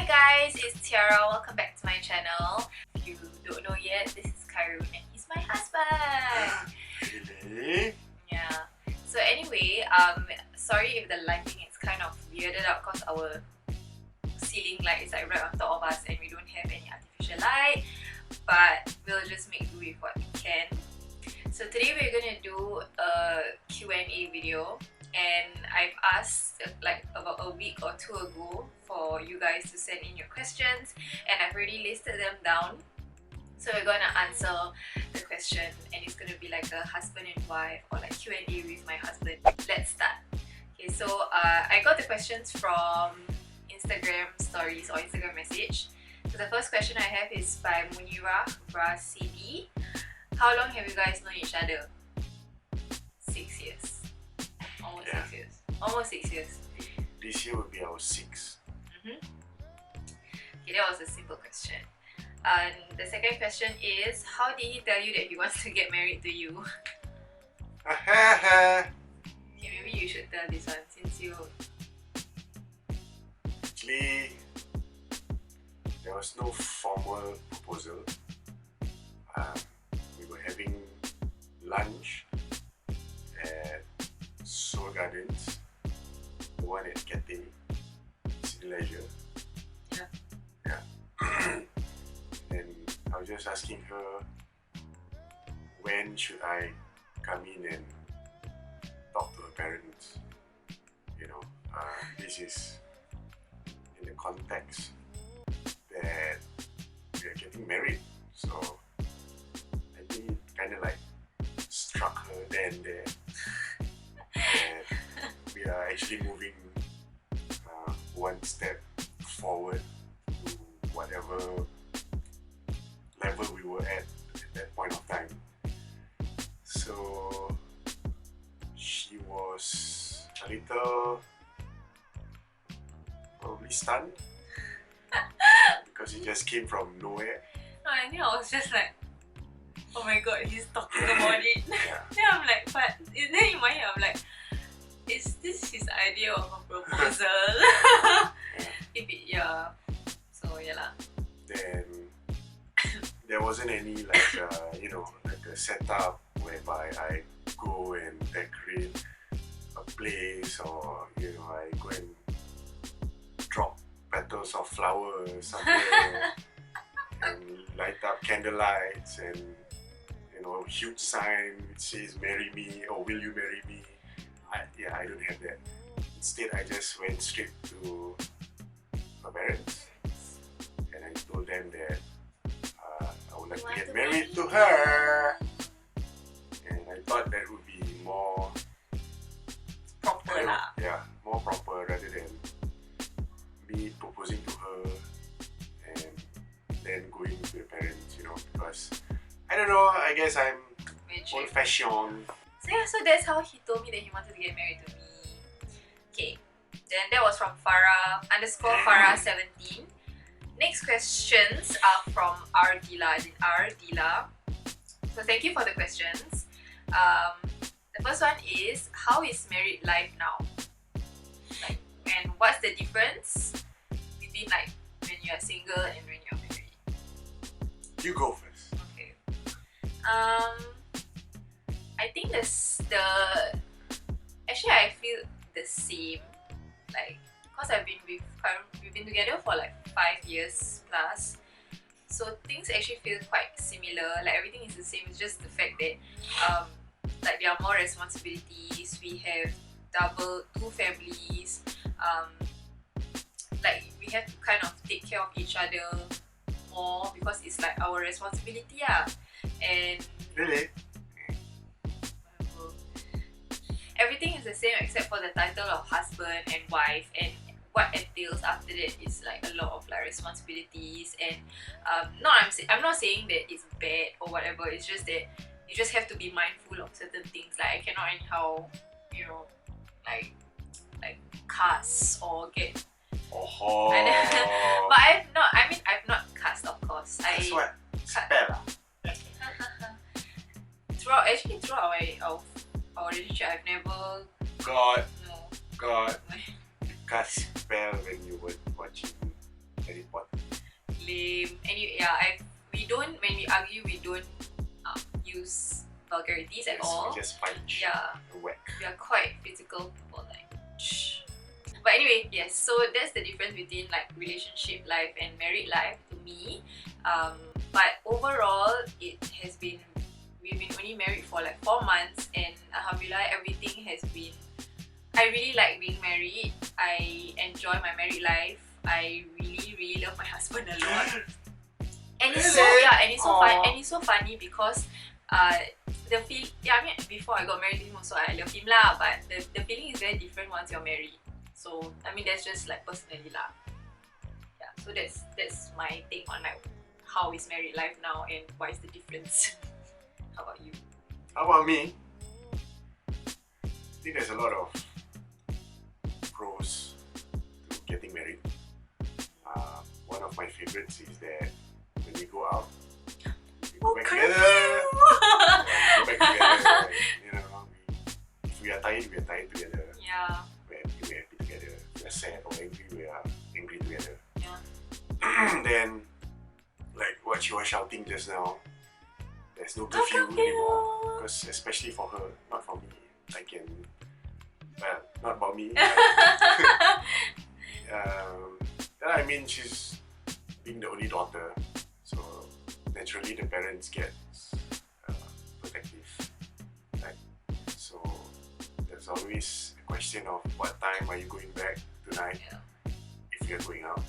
Hi guys, it's Tiara. Welcome back to my channel. If you don't know yet, this is Khairun and he's my husband. Really? Yeah. So anyway, sorry if the lighting is kind of weirded out because our ceiling light is like right on top of us and we don't have any artificial light. But we'll just make do with what we can. So today we're gonna do a Q&A video. And I've asked like about a week or two ago for you guys to send in your questions, and I've already listed them down. So we're gonna answer the question, and it's gonna be like a husband and wife or like Q&A with my husband. Let's start. Okay, so I got the questions from Instagram stories or Instagram message. So the first question I have is by Munira Rasidi. How long have you guys known each other? 6 years. Almost 6 years. Almost 6 years. This year will be our 6th. Okay, that was a simple question. And the second question is, how did he tell you that he wants to get married to you? Okay, maybe you should tell this one since you... Actually, there was no formal proposal. We were having lunch at Seoul Gardens, the one at Cathay, City Leisure. Yeah. And I was just asking her, when should I come in and talk to her parents? You know, this is in the context that we are getting married. So I think it kind of like struck her then and there. And we are actually moving one step forward to whatever level we were at that point of time. So she was a little probably stunned because it just came from nowhere. No, I think I was just like, oh my god, he's talking about it. Yeah. Then I'm like, but then in my head I'm like, is this his idea of a proposal? If it, yeah. So yeah lah. Then there wasn't any like like a setup whereby I go and decorate a place, or I go and drop petals of flowers somewhere and light up candlelights and a huge sign which says "Marry me" or "Will you marry me?" I don't have that. Instead, I just went straight to my parents and I told them that I would like to get married to her, and I thought that would be more Proper lah. Yeah, more proper rather than me proposing to her and then going to the parents, because I don't know, I guess I'm old-fashioned. So yeah, so that's how he told me that he wanted to get married to me. Okay, then that was from Farah_Farah17. Next questions are from Ardila, as in Ardila. So thank you for the questions. The first one is, how is married life now? And what's the difference between like when you're single and when you're married? You go first. Okay. I think actually I feel the same, like, because we've been together for like 5 years plus, so things actually feel quite similar. Like everything is the same. It's just the fact that like there are more responsibilities. We have two families. Like we have to kind of take care of each other more because it's like our responsibility, and Really? everything is the same except for the title of husband and wife, and what entails after that is like a lot of like responsibilities. And I'm not saying that it's bad or whatever. It's just that you just have to be mindful of certain things. Like I cannot anyhow, like cuss or get. Oh. But I've not cussed, of course. That's what? Spell. Throughout our relationship, I've never... God. No. God. You can't spell when you were watching Harry Anyway, yeah, we don't, when we argue, we don't use vulgarities at all. We just punch. Yeah. Whack. We are quite physical people, like shh. But anyway, yes, so that's the difference between like relationship life and married life to me. But overall, it has been, we've been only married for like 4 months, and alhamdulillah, everything has been, I really like being married. I enjoy my married life. I really love my husband a lot. And it's so, yeah, and it's so fun, and it's so funny because the feel, yeah, I mean, before I got married to him also, I love him lah, but the feeling is very different once you're married. So I mean, that's just like personally lah. Yeah, so that's my take on like how is married life now and what is the difference. How about you? How about me? I think there's a lot of pros to getting married. One of my favorites is that when we go out, we go back together. Go back together. You know, if we are tired together. Yeah. We're happy together. If we are sad or angry, we are angry together. Yeah. Then, like what you were shouting just now, there's no curfew anymore. Because especially for her, not for me. I can, well, not about me. I mean, she's being the only daughter, so naturally the parents get protective, right? So there's always a question of what time are you going back tonight, if you're going out.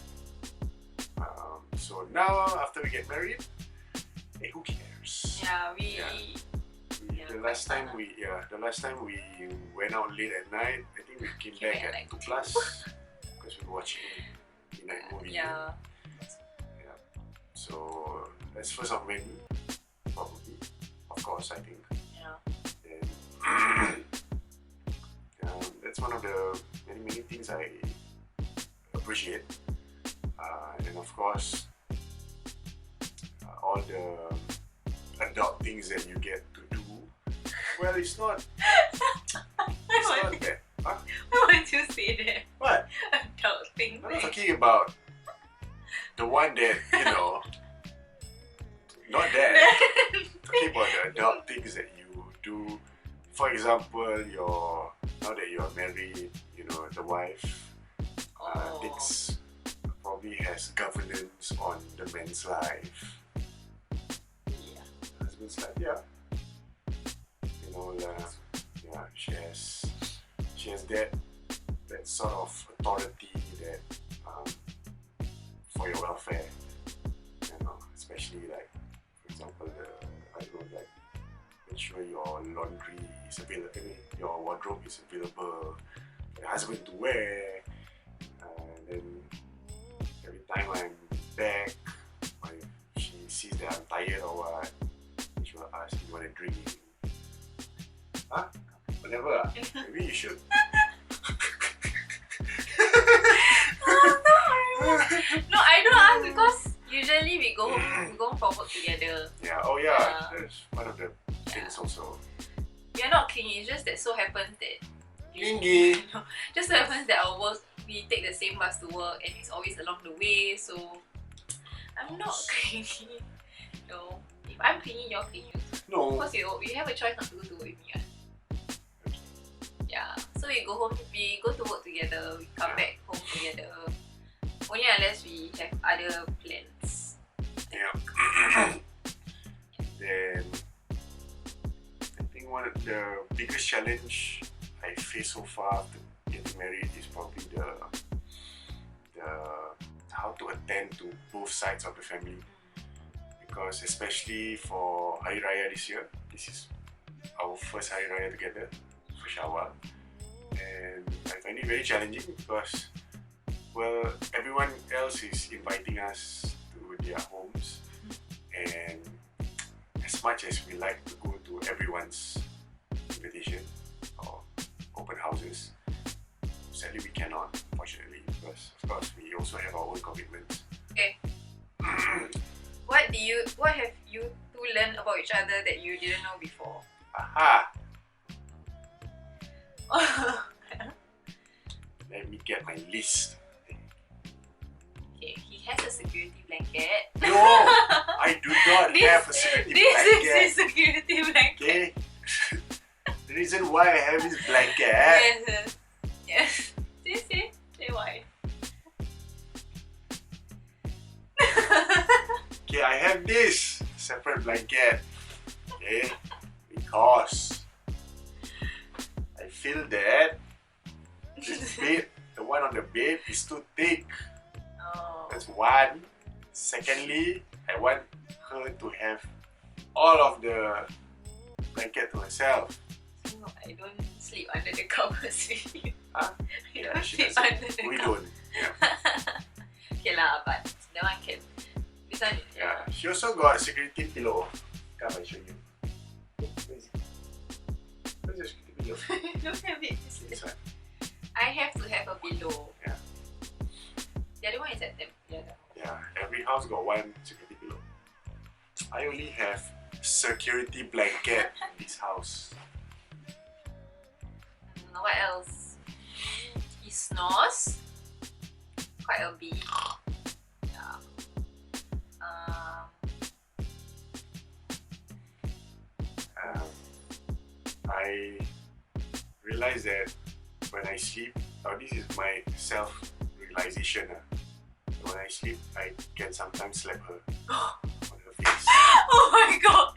So now after we get married, hey, who cares? Yeah, the last time we went out late at night. I think we came back at like 2 plus because we were watching midnight movie. Yeah. So that's first of many, probably. Of course, I think. Yeah. And that's one of the many things I appreciate. And of course, all the adult things that you get to do. Well, it's not bad. Huh? Why would you say that? What? Adult thing. I'm not talking about the one that, you know, not that. Talking about the adult things that you do. For example, now that you're married, you know, the wife probably has governance on the man's life. Yeah. Husband's life, yeah. You know, she has that sort of authority that for your welfare, you know, especially like, for example, make sure your laundry is available, your wardrobe is available for the husband to wear. And then every time I'm back, if she sees that I'm tired or what, she will ask, "You want a drink?" Huh? Whatever. Maybe you should. No, I don't ask because usually we go home from work together. Yeah. Oh yeah. That's one of the things also. You're not clingy. It's just that so happens that Clingy. just so happens that our work, we take the same bus to work, and it's always along the way. So I'm not clingy. No, if I'm clingy, you're clingy. No. Because you have a choice not to go to work with me. Right? Yeah. So we go to work together. We come back home together. Only unless we have other plans. Yeah. Then I think one of the biggest challenge I faced so far after getting married is probably the how to attend to both sides of the family. Because especially for Hari Raya this year, this is our first Hari Raya together, for Shawwal. And I find it very challenging because, well, everyone else is inviting us to their homes, and as much as we like to go to everyone's invitation or open houses, sadly we cannot, unfortunately, because of course we also have our own commitments. Okay. What have you two learned about each other that you didn't know before? Aha! Let me get my list. Okay, he has a security blanket. No, I do not have a security This blanket. is his security blanket. Okay. The reason why I have this blanket. Yes. Yes. Say why. Okay, I have this separate blanket. Okay, because I feel that this bed, the one on the bed, is too thick. Oh. That's one. Secondly, I want her to have all of the blanket to herself. No, I don't sleep under the covers with you. Huh? I Yeah, don't she sleep doesn't. under the We covers. don't. Yeah. Okay lah, but that one can. This one, Yeah. She also got security pillow. Come, I show you. Where is it? Where's your security pillow? I don't have it. This one. I have to have a pillow. Yeah. The other one is at the other. Yeah. Every house got one security pillow. I only have security blanket in this house. What else? He snores quite a bit. Yeah. I realize that when I sleep, this is my self-realization. When I sleep, I can sometimes slap her on her face. Oh my god!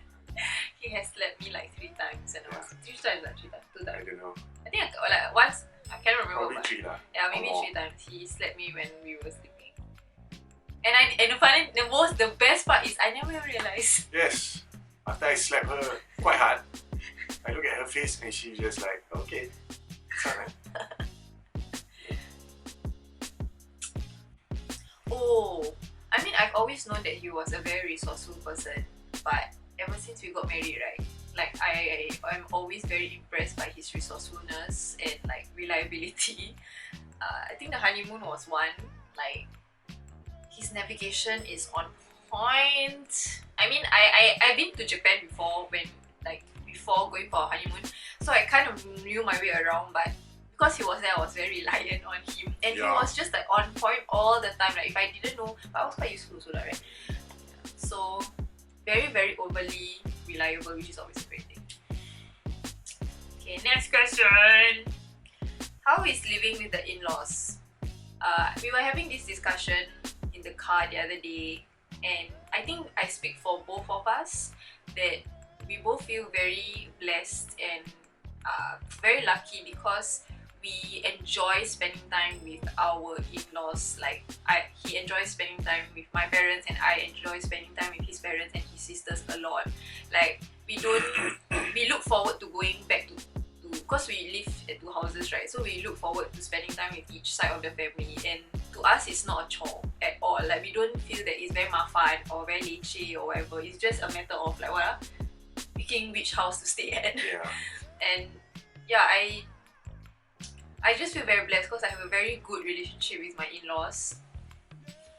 He has slapped me like 3 times and I was 3 times or 3 times? 2 I times. don't know. I think like once, I can't remember. Probably But 3 lah. yeah, maybe Or 3 times. He slapped me when we were sleeping. And the best part is I never realized. Yes. After I slap her quite hard, I look at her face and she's just like, okay, it's alright. Oh, I mean, I've always known that he was a very resourceful person, but ever since we got married, right, like I'm always very impressed by his resourcefulness and like reliability. I think the honeymoon was one. Like, his navigation is on point. I mean, I've been to Japan before before going for a honeymoon, so I kind of knew my way around, but because he was there, I was very reliant on him, and he was just like on point all the time. Like if I didn't know, but I was quite useful also, right? So very, very overly reliable, which is always a great thing. Okay, next question. How is living with the in-laws? We were having this discussion in the car the other day, and I think I speak for both of us that we both feel very blessed and very lucky because we enjoy spending time with our in-laws. Like he enjoys spending time with my parents, and I enjoy spending time with his parents and his sisters a lot. Like we look forward to going back to because we live at 2 houses, right? So we look forward to spending time with each side of the family, and to us it's not a chore at all. Like we don't feel that it's very mafan or very leceh or whatever. It's just a matter of like picking which house to stay at. Yeah. And yeah, I just feel very blessed because I have a very good relationship with my in-laws,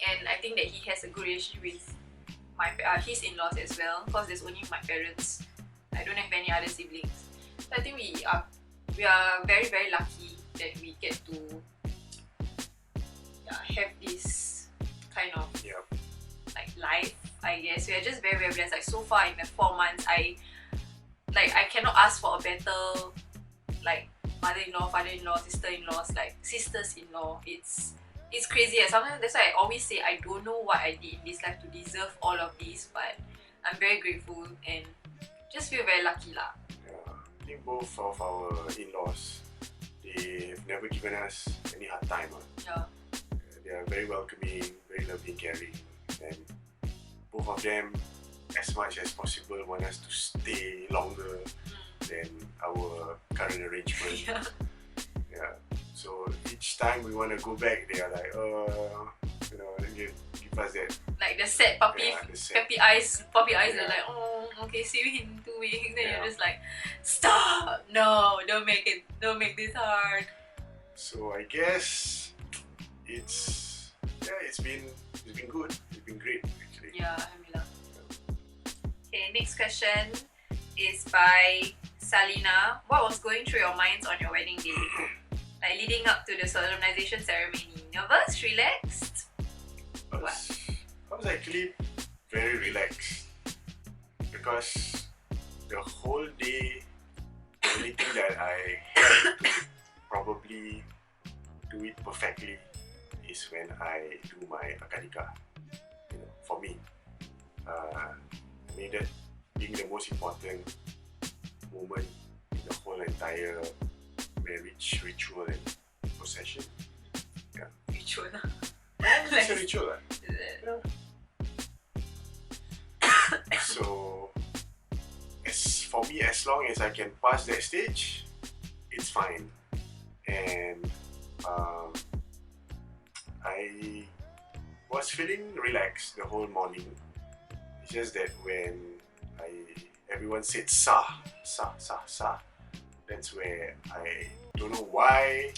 and I think that he has a good relationship with his in-laws as well, because there's only my parents. I don't have any other siblings. So I think we are very, very lucky that we get to have this kind of like life, I guess. We are just very, very blessed. Like so far in the 4 months, I cannot ask for a better like mother-in-law, father-in-law, sister-in-laws, like sisters-in-law. It's crazy. Sometimes that's why I always say I don't know what I did in this life to deserve all of this, but I'm very grateful and just feel very lucky lah. I think both of our in-laws, they've never given us any hard time. Yeah. They are very welcoming, very loving, caring, and both of them, as much as possible, want us to stay longer than our current arrangement. Yeah. So each time we want to go back, they are like, give us that. Like the sad puppy eyes. They're like, oh, okay, see you in 2 weeks. Then you're just like, stop! No, don't make this hard. So I guess it's been good. It's been great actually. Yeah, alhamdulillah. Okay, next question is by Salina. What was going through your minds on your wedding day? Like leading up to the solemnization ceremony. Nervous? Relaxed? I was was actually very relaxed because the whole day, the only thing that I had to probably do it perfectly is when I do my akadika. You know, for me, I made that being the most important moment in the whole entire marriage ritual and procession. Ritual. It's a ritual. Yeah. So, for me, as long as I can pass that stage, it's fine. And I was feeling relaxed the whole morning. It's just that when everyone said sa, sa, sa, sa, that's where I don't know why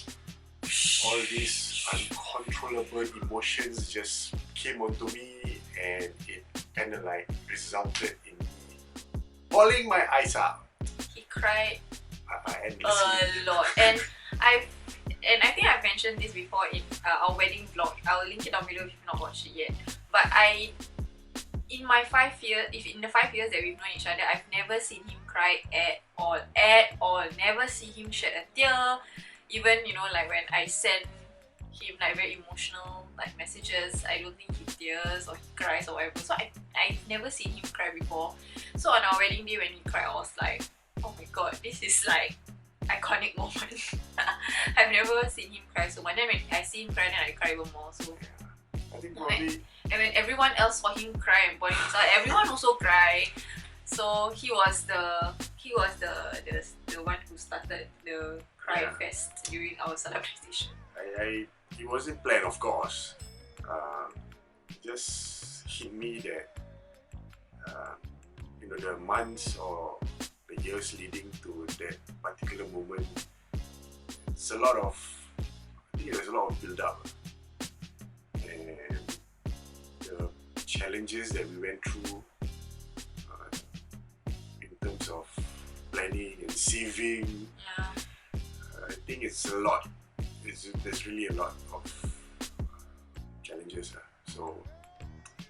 all these uncontrollable emotions just came onto me, and it kind of like resulted in me bawling my eyes out. He cried endlessly. a lot, and I think I've mentioned this before in our wedding vlog. I'll link it down below if you've not watched it yet. But in the 5 years that we've known each other, I've never seen him cry at all. Never see him shed a tear. Even, you know, like when I send him like very emotional like messages, I don't think he tears or he cries or whatever. So I've never seen him cry before. So on our wedding day when he cried, I was like, oh my god, this is like iconic moment. I've never seen him cry so much. Then when I see him cry, then I cry even more. So I think probably. And when everyone else saw him cry and boil himself, everyone also cried. So he was the one who started the cry fest during our celebration. It wasn't planned, of course. It just hit me that you know, the months or the years leading to that particular moment, it's a lot of, I think there's a lot of build up, and the challenges that we went through in terms of planning and saving. I think it's a lot. There's really a lot of challenges. So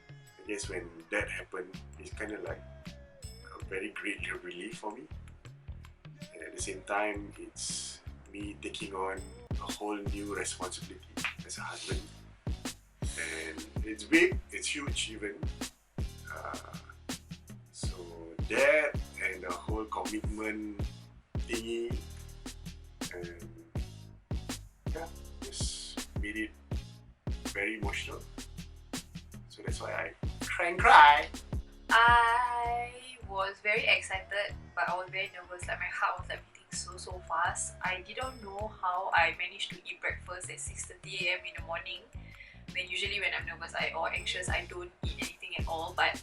I guess when that happened, it's kind of like a very great relief for me. And at the same time, it's me taking on a whole new responsibility as a husband. And it's big, it's huge even. So that and the whole commitment thingy, and just made it very emotional. So that's why I cry. I was very excited, but I was very nervous. Like my heart was like beating so fast. I didn't know how I managed to eat breakfast at 6:30 AM in the morning. When usually when I'm nervous or anxious, I don't eat anything at all. But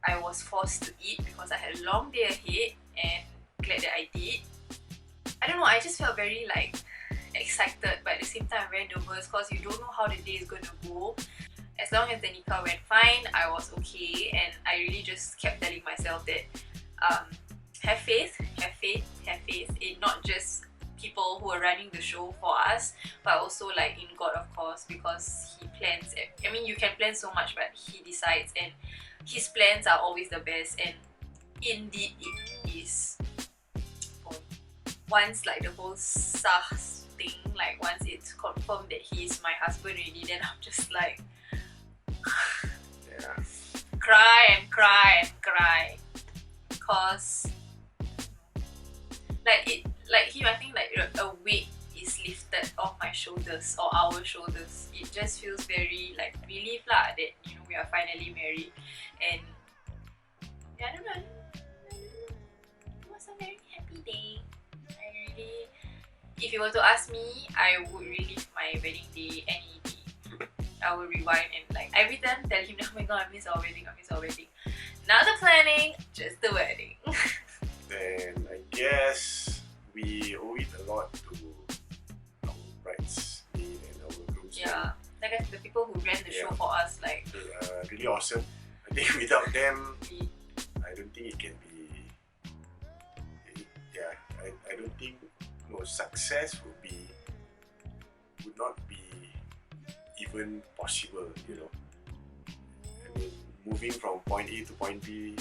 I was forced to eat because I had a long day ahead, and glad that I did. I don't know, I just felt very like excited, but at the same time very nervous because you don't know how the day is going to go. As long as the nikah went fine, I was okay, and I really just kept telling myself that have faith in not just people who are running the show for us, but also like in God, of course, because He plans. I mean, you can plan so much, but He decides, and His plans are always the best. And indeed, it is. Once like the whole sah thing, like once it's confirmed that he is my husband already, then I'm just like cry and cry, cause like him, I think like a weight is lifted off my shoulders or our shoulders. It just feels very like relief lah that, you know, we are finally married. And yeah, I don't know, it was a very happy day. If you were to ask me, I would relive my wedding day any day. I will rewind and like every time tell him, oh my god, I miss our wedding. Not the planning, just the wedding. Then I guess we owe it a lot to our bridesmaid and our groomsmen. Yeah, like the people who ran the show for us, like they are really awesome. I think without them, I don't think it can be. I don't think success would not be even possible, you know. moving from point A to point B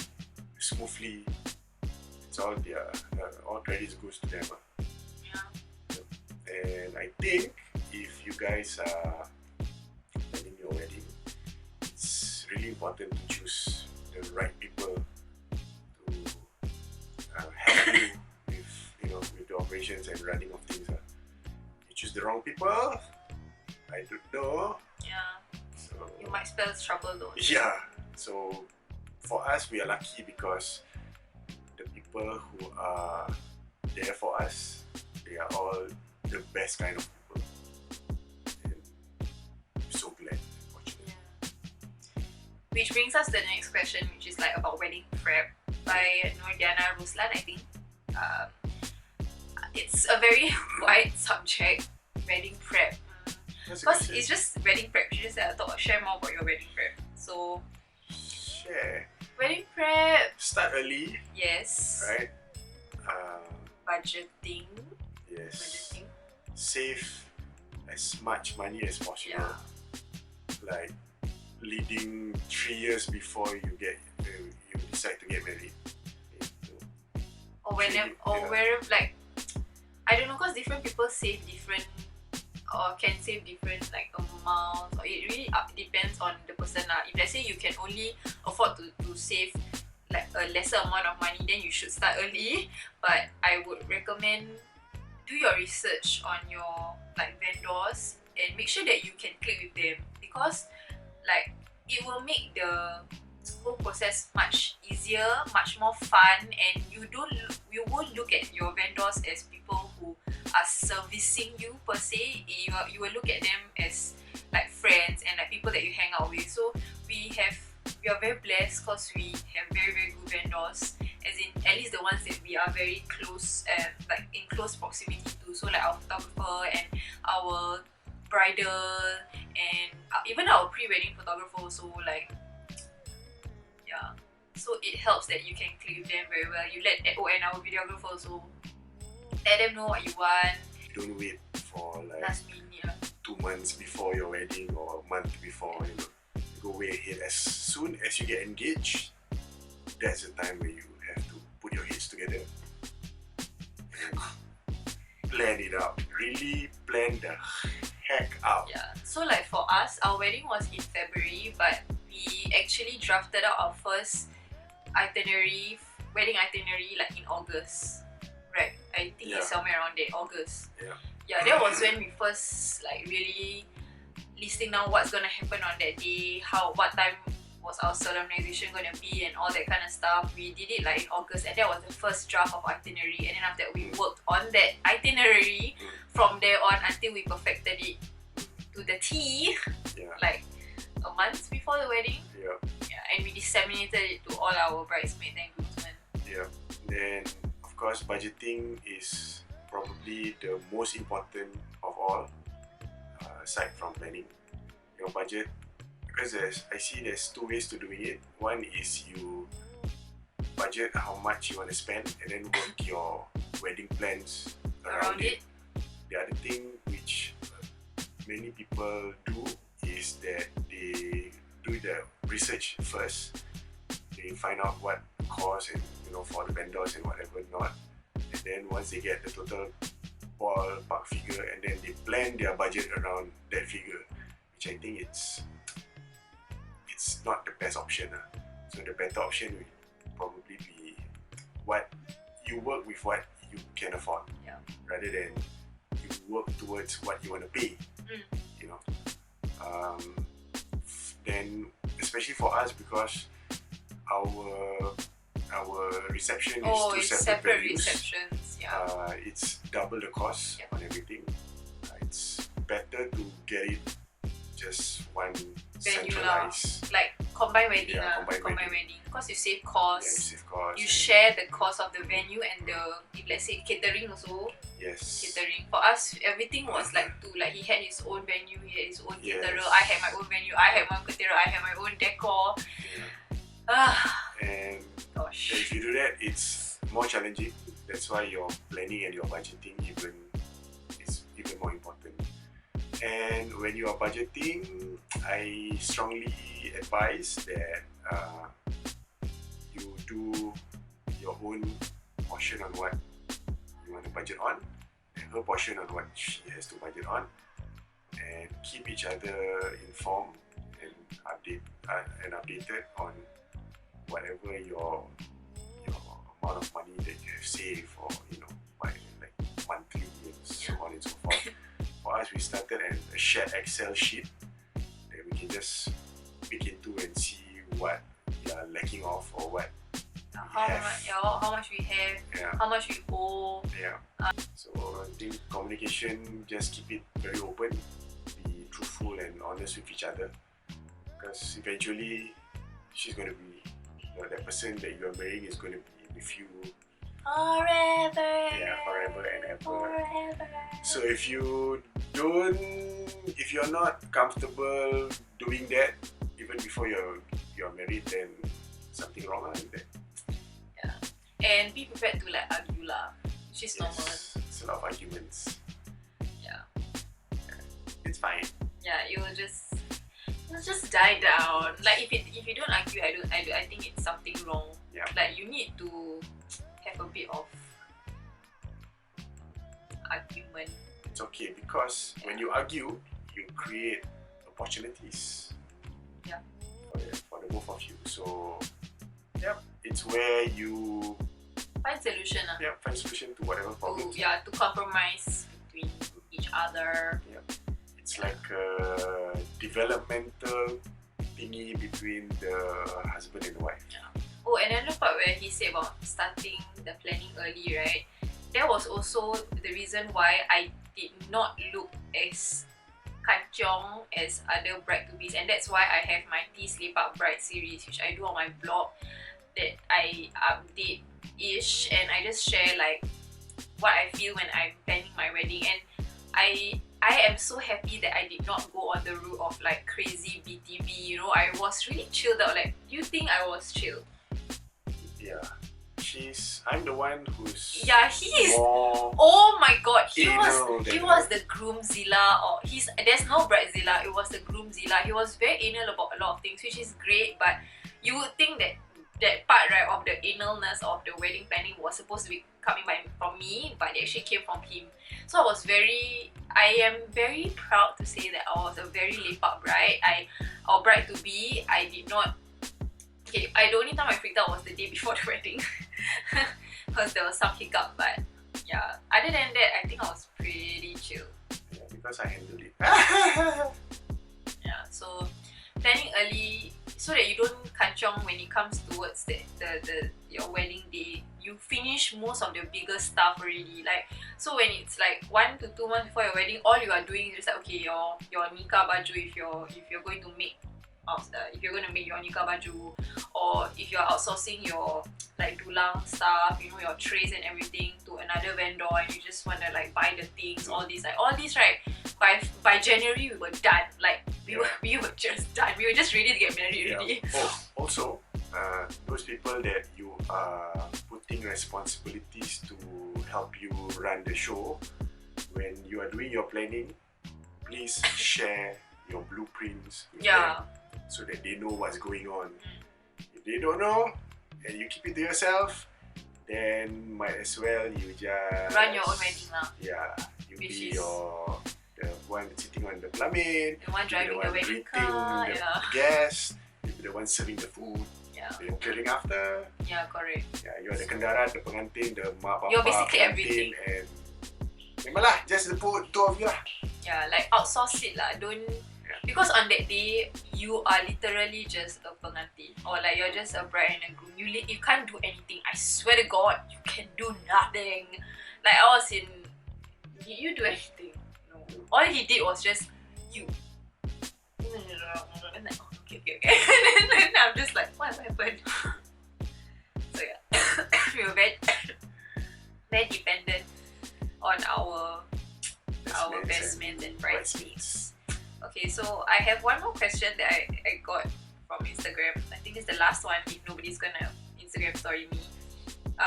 smoothly. It's all their all credits goes to them. Yeah. And I think if you guys are planning your wedding, it's really important to choose the right people to help you with with the operations and running of things. You choose the wrong people, I don't know. Yeah. So You might spell trouble though. yeah. So for us, we are lucky because the people who are there for us, they are all the best kind of people. And I'm so glad, fortunately. Yeah. Which brings us to the next question, which is like about wedding prep by Nordiana Ruslan, I think. It's a very wide subject, wedding prep. That's a Because question. it's just wedding prep. You just said I thought share more about your wedding prep. So Share. wedding prep, Start early, yes. right? Budgeting. Yes. Budgeting. Save as much money as possible. Yeah. Like leading 3 years before you decide to get married. Or whenever, or Yeah. wherever, like, I don't know, because different people save different, or can save different like amounts, or it really depends on the person. If let's say you can only afford to save like a lesser amount of money, then you should start early. But I would recommend do your research on your like vendors and make sure that you can click with them, because like it will make the whole process much easier, much more fun, and you won't look at your vendors as people who are servicing you per se. You will look at them as like friends and like people that you hang out with. So we are very blessed because we have very, very good vendors, as in at least the ones that we are very close and like in close proximity to. So like our photographer and our bridal and even our pre-wedding photographer also, like, yeah. So it helps that you can click with them very well. You let and our videographer also let them know what you want. You don't wait for like Last minute. 2 months before your wedding or a month before. You go way ahead. As soon as you get engaged, that's the time where you have to put your heads together and plan it out. Really plan the heck out. Yeah. So like for us, our wedding was in February, but we actually drafted out our first wedding itinerary like in August. Right. I think it's somewhere around there, August. Yeah. Yeah, that was when we first like really listing down what's gonna happen on that day, what time was our solemnization gonna be, and all that kind of stuff. We did it like in August, and that was the first draft of itinerary. And then after that, we worked on that itinerary from there on until we perfected it to the T, Yeah. like a month before the wedding. Yeah. Yeah, and we disseminated it to all our bridesmaids and groomsmen. Yeah. Then of course budgeting is probably the most important of all, aside from planning your budget, because I see there's 2 ways to doing it. One is you budget how much you want to spend and then work your wedding plans around it. The other thing which many people do is that they do the research first. They find out what cost and for the vendors and whatever not, and then once they get the total ballpark figure, and then they plan their budget around that figure, which I think it's not the best option. So the better option would probably be what you work with what you can afford, rather than you work towards what you want to pay. Then especially for us, because our reception is two it's separate separate venues. receptions. Yeah. It's double the cost on everything. It's better to get it just one Venue lah, centralized. like combined wedding. Yeah, combined wedding. Because you save Yeah, you costs. save cost. You share the cost of the venue and if let's say catering also. Yes. Catering for us, everything was like he had his own venue, he had his own caterer. Yes. I had my own venue, I had my own caterer, I had my own decor. And Gosh. if you do that, it's more challenging. That's why your planning and your budgeting is even more important. And when you are budgeting, I strongly advise that you do your own portion on what you want to budget on, and her portion on what she has to budget on, and keep each other informed and updated on whatever your amount of money that you have saved, or by like monthly and so on and so forth. For us, we started a shared Excel sheet that we can just pick into and see what we are lacking of, or what how much we have, how much we owe. So I think communication, just keep it very open, be truthful and honest with each other, because eventually she's going to be, that person that you are marrying is going to be with you Forever. forever and ever. Forever. So if you're not comfortable doing that even before you're married, then something wrong with that. And be prepared to like argue lah. She's normal. It's a lot of arguments. Yeah. It's fine. Yeah, it will just die down. Like if you don't argue, I think it's something wrong. Yeah. Like you need to have a bit of argument. It's okay, because when you argue, you create opportunities. For the both of you. So it's where you find solution. Find solution to whatever problems. To compromise between each other. It's like a developmental thingy between the husband and the wife. Oh, another part where he said about starting the planning early, right? That was also the reason why I did not look as kanchong as other bride-to-bes, and that's why I have my Tea Lepak Bride series, which I do on my blog, that I update-ish, and I just share like what I feel when I'm planning my wedding. And I am so happy that I did not go on the route of like crazy BTB. I was really chilled out. Like, do you think I was chilled? Yeah. I'm the one who's he is. More oh my god, he anal was the groomzilla, or there's no bridezilla, it was the groomzilla. He was very anal about a lot of things, which is great, but you would think that part, right, of the analness of the wedding planning was supposed to be coming from me, but it actually came from him. So I am very proud to say that I was a very lepak bride. Our bride to be, I did not. Okay, the only time I freaked out was the day before the wedding, because there was some hiccup. But yeah, other than that, I think I was pretty chill. Yeah, because I handled it. Yeah, so planning early so that you don't kanchong when it comes towards your wedding day. You finish most of the bigger stuff already. Like, so when it's like 1 to 2 months before your wedding, all you are doing is just like, okay, your nikah baju, if you're going to make your nikah baju, or if you're outsourcing your like dulang stuff, your trays and everything to another vendor, and you just want to like buy the things, all these right, by January we were done. Like we were just done. We were just ready to get married already. Also, those people that you are putting responsibilities to help you run the show, when you are doing your planning, please share your blueprints with them, so that they know what's going on. If they don't know and you keep it to yourself, then might as well you just run your own wedding lah. Yeah, you be the one sitting on the plumbing, the one driving the wedding car, the guests, you be the one serving the food, the clearing after. Yeah, correct. Yeah, you're the kendara, the pengantin, the mak bapak, you're basically everything. And memanglah, just the two of you lah. Yeah, like outsource it lah. Don't. Because on that day, you are literally just a pengantin, or like you're just a bride and a groom. You can't do anything. I swear to God, you can do nothing. Like I was in, did you do anything? No. All he did was just you. And like, okay. And then I'm just like, what happened? So yeah, we were very dependent on our best men and bridesmaids. Okay, so I have one more question that I got from Instagram. I think it's the last one if nobody's gonna Instagram story me.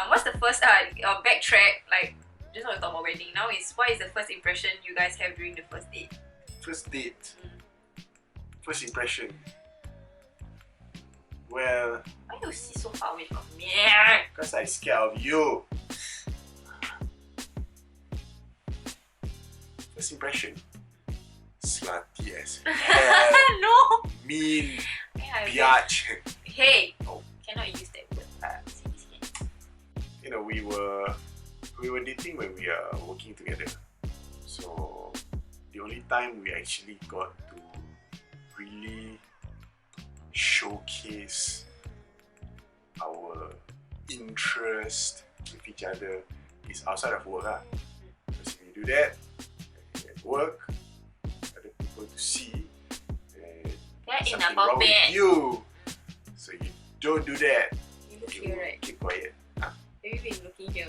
What's the first, backtrack, like, just want to talk about wedding now, what is the first impression you guys have during the first date? First date? First impression? Well, Why you sit so far away from me? because I scared of you. First impression. Slutty as hell. No! Mean. Yeah, Biatch. hey! Oh. Cannot use that word. You know, we were dating when we are working together. So the only time we actually got to really showcase our interest with each other is outside of work. Because if you do that at work, other people to see, and That is something not wrong with bad. you. So you don't do that. You look You here, right? keep quiet. Have you been looking here?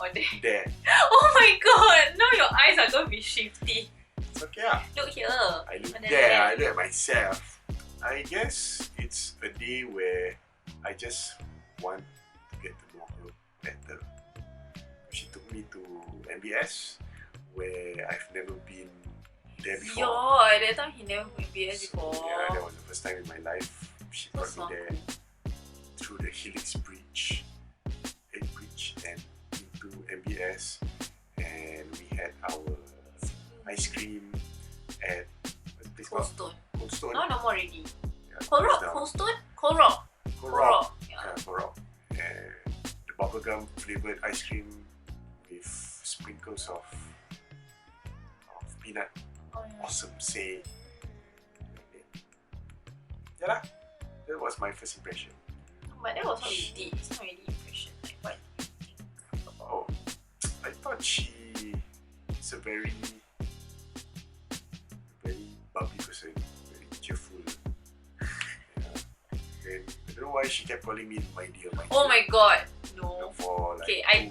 Or there? There. Oh my god! Now your eyes are going to be shifty. It's okay. Ah. Look here. I look there, I look at myself. I guess it's a day where I just want to get to know her better. She took me to MBS where I've never been there before. Yo, at that time he never been BS before. Yeah, that was the first time in my life. She brought So me there through the Helix Bridge, and into MBS, and we had our ice cream at what's the place Cold called? Stone. Cold Stone. No, no more already. Yeah, Cold Rock, closed down. Cold Stone, Cold Rock. Cold Rock. Yeah. Yeah, Cold Rock. And the bubblegum flavoured ice cream with sprinkles of peanut. Oh, yeah. Awesome, say. Yeah lah. That was my first impression. But that was what we did. It's not really impression. Like, what do you think about? Oh, I thought she is a very bubbly person, very cheerful. Yeah. And I don't know why she kept calling me my dear, my dear. Oh my god, You no. know, for like Okay, I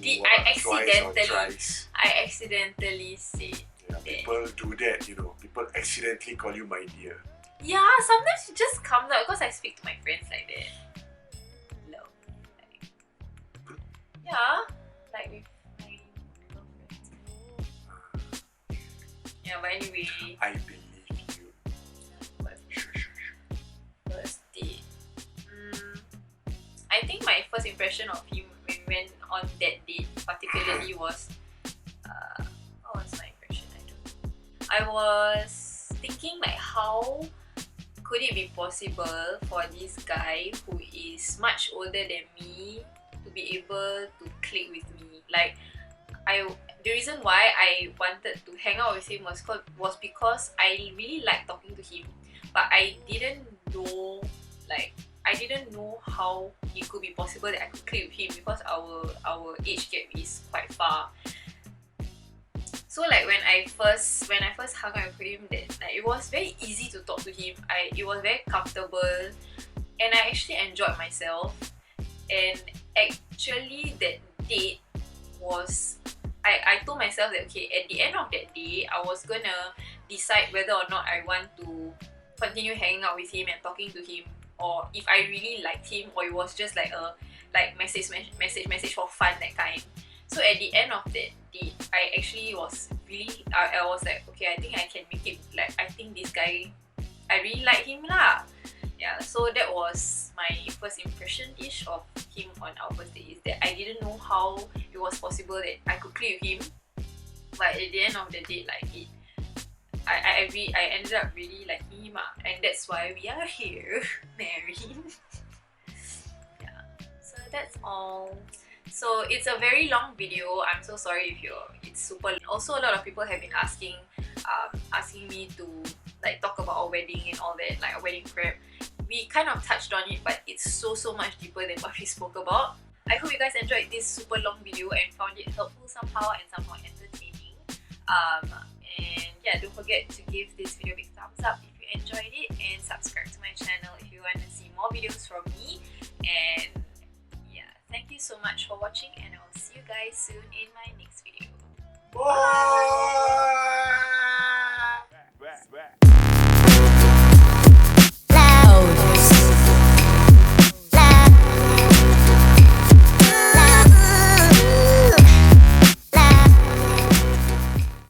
accidentally- twice. I accidentally said. Yeah, people do that, you know. People accidentally call you my dear. Yeah, sometimes it just comes out because I speak to my friends like that. Love. Like, yeah, like with my girlfriends. Yeah, but anyway, I believe you. Sure. first date. I think my first impression of him when we went on that date particularly was what was my impression? I don't know. I was thinking like how could it be possible for this guy who is much older than me to be able to click with me? Like the reason why I wanted to hang out with him was because I really liked talking to him, but I didn't know how it could be possible that I could click with him because our age gap is quite far. So like when I first hung out with him, that like, it was very easy to talk to him. It was very comfortable, and I actually enjoyed myself. And actually that date was I told myself that okay, at the end of that day I was gonna decide whether or not I want to continue hanging out with him and talking to him, or if I really liked him, or it was just like a message for fun, that kind. So at the end of that date, I actually was really I was like, okay, I think I can make it. Like, I think this guy, I really like him lah. Yeah, so that was my first impression-ish of him on our first date, is that I didn't know how it was possible that I could click with him. But at the end of the date, like I ended up really liking him, and that's why we are here, married. Yeah, so that's all. So it's a very long video. I'm so sorry if it's super. Also, a lot of people have been asking me to like talk about our wedding and all that, like a wedding prep. We kind of touched on it, but it's so much deeper than what we spoke about. I hope you guys enjoyed this super long video and found it helpful somehow and somehow entertaining. And yeah, don't forget to give